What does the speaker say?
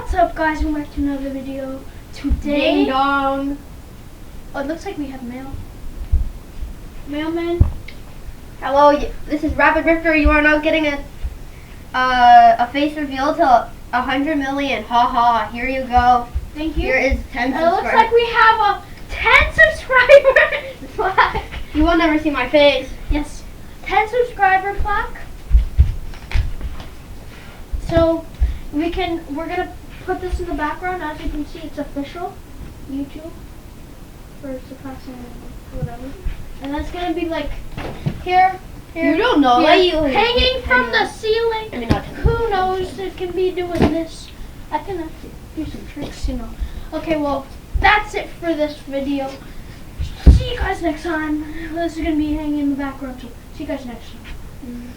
What's up, guys? Welcome back to another video. Today, Ding dong. oh, it looks like we have mail. Mailman. Hello, this is RapidRifter. You are now getting a face reveal to 100 million. Ha ha. Here you go. Thank you. Here is 10 And it looks subscribers. like we have a 10 subscriber plaque. You will never see my face. Yes, 10 subscriber plaque. So we're gonna put this in the background. As you can see, it's official YouTube for surpassing whatever, and that's gonna be like here. You don't know. Here, hanging from the ceiling. I mean, not Who knows? It can be doing this. I can actually do some tricks, you know. Okay, well, that's it for this video. See you guys next time. This is gonna be hanging in the background, so see you guys next time.